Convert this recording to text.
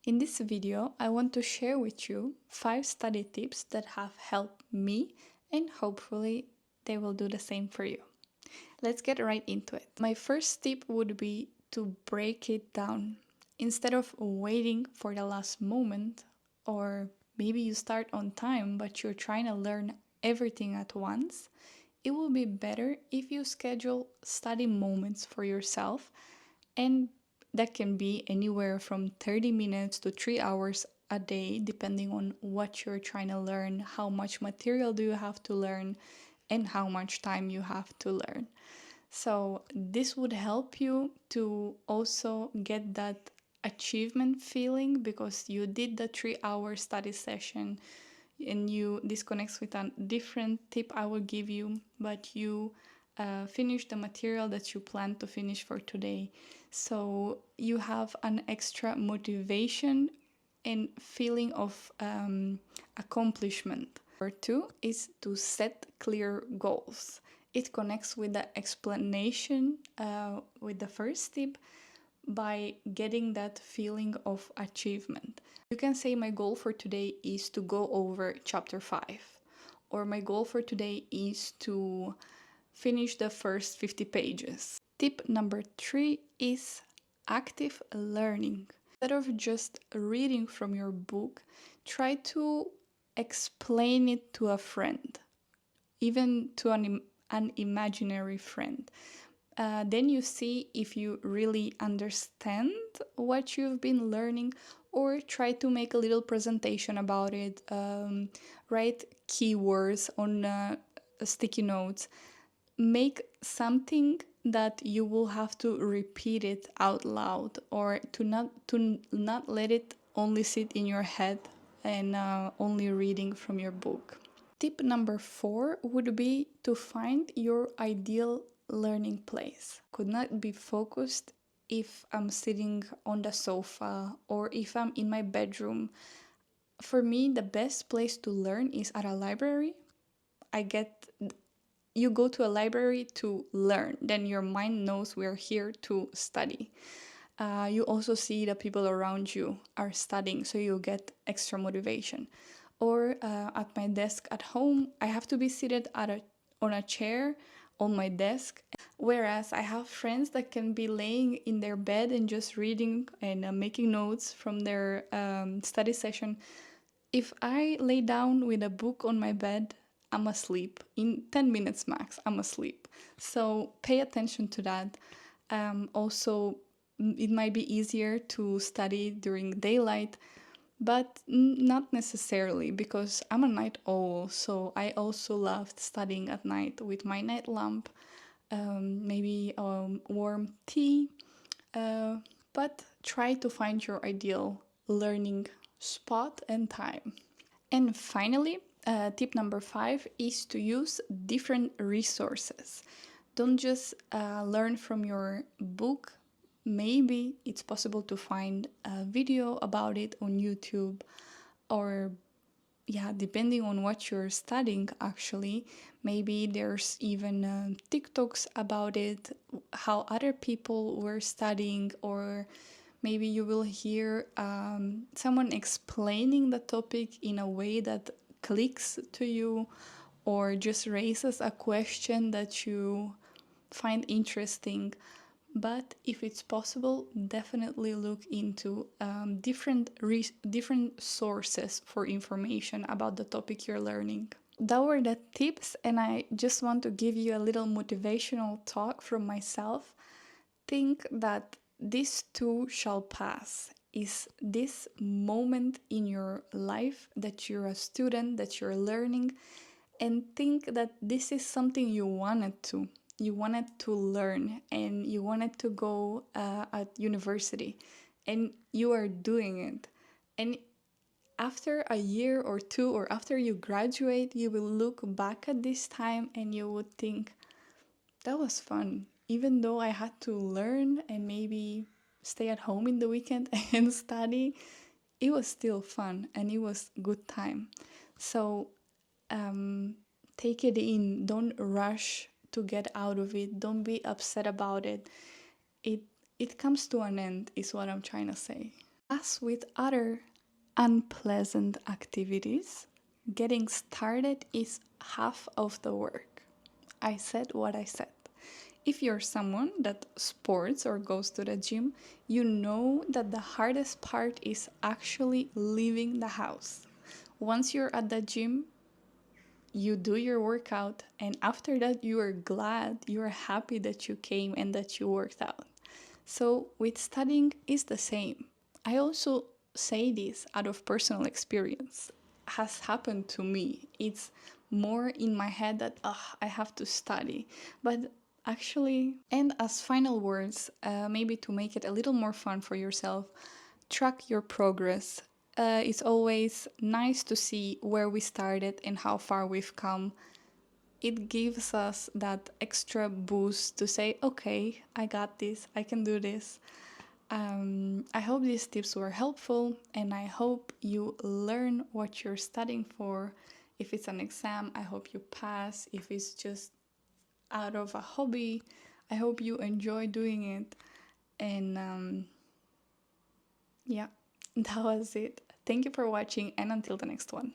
In this video, I want to share with you 5 study tips that have helped me and hopefully they will do the same for you. Let's get right into it. My first tip would be to break it down. Instead of waiting for the last moment, or maybe you start on time but you're trying to learn everything at once, it will be better if you schedule study moments for yourself, and that can be anywhere from 30 minutes to 3 hours a day, depending on what you're trying to learn, how much material do you have to learn, and how much time you have to learn. So, this would help you to also get that achievement feeling because you did the 3-hour study session, and you disconnects with a different tip I will give you, but you finish the material that you plan to finish for today. So you have an extra motivation and feeling of accomplishment. Number 2 is to set clear goals. It connects with the explanation with the first tip by getting that feeling of achievement. You can say, my goal for today is to go over chapter 5, or my goal for today is to finish the first 50 pages. Tip number 3 is active learning. Instead of just reading from your book, try to explain it to a friend, even to an imaginary friend. Then you see if you really understand what you've been learning, or try to make a little presentation about it. Write keywords on sticky notes. Make something that you will have to repeat it out loud, or to not let it only sit in your head and only reading from your book. Tip number 4 would be to find your ideal learning place. Could not be focused if I'm sitting on the sofa or if I'm in my bedroom. For me, the best place to learn is at a library. You go to a library to learn, then your mind knows we're here to study. You also see the people around you are studying, so you get extra motivation. Or at my desk at home, I have to be seated on a chair on my desk. Whereas I have friends that can be laying in their bed and just reading and making notes from their study session. If I lay down with a book on my bed, I'm asleep. In 10 minutes max, I'm asleep. So pay attention to that. Also, it might be easier to study during daylight, but not necessarily, because I'm a night owl, so I also loved studying at night with my night lamp, maybe warm tea, but try to find your ideal learning spot and time. And finally, tip number 5 is to use different resources. Don't just learn from your book. Maybe it's possible to find a video about it on YouTube, or depending on what you're studying, actually, maybe there's even TikToks about it, how other people were studying, or maybe you will hear someone explaining the topic in a way that clicks to you, or just raises a question that you find interesting. But if it's possible, definitely look into different sources for information about the topic you're learning. That were the tips, and I just want to give you a little motivational talk from myself. Think that this too shall pass. Is this moment in your life that you're a student, that you're learning, and think that this is something you wanted to. You wanted to learn, and you wanted to go at university, and you are doing it. And after a year or two, or after you graduate, you will look back at this time and you would think, that was fun. Even though I had to learn and maybe stay at home in the weekend and study, it was still fun and it was good time. So take it in. Don't rush to get out of it. Don't be upset about it. It comes to an end, is what I'm trying to say. As with other unpleasant activities, getting started is half of the work. I said what I said. If you're someone that sports or goes to the gym, you know that the hardest part is actually leaving the house. Once you're at the gym, you do your workout, and after that, you are glad, you are happy that you came and that you worked out. So, with studying, is the same. I also say this out of personal experience. Has happened to me. It's more in my head that I have to study, but actually, and as final words, maybe to make it a little more fun for yourself, track your progress. It's always nice to see where we started and how far we've come. It gives us that extra boost to say, okay, I got this, I can do this. I hope these tips were helpful, and I hope you learn what you're studying for. If it's an exam, I hope you pass. If it's just out of a hobby, I hope you enjoy doing it. And yeah, that was it. Thank you for watching, and until the next one.